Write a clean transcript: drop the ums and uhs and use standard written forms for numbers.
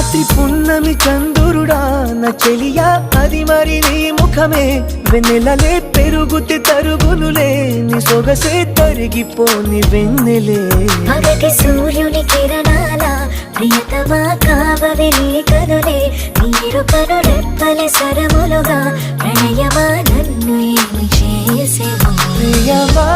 రాత్రి పున్నమి చంద్రుడా నా చెలియా అది మరి నీ ముఖమే వెన్నెలలే పెరుగుతే తరుగునులే నీ సొగసే తరిగిపోని వెన్నెలే పగటి సూర్యుని కిరణాల ప్రియతమా కావవి నీ కనులే నీరు కను రెప్పలే సరములుగా ప్రణయమా నన్ను ఏమి చేసేవో ప్రియమా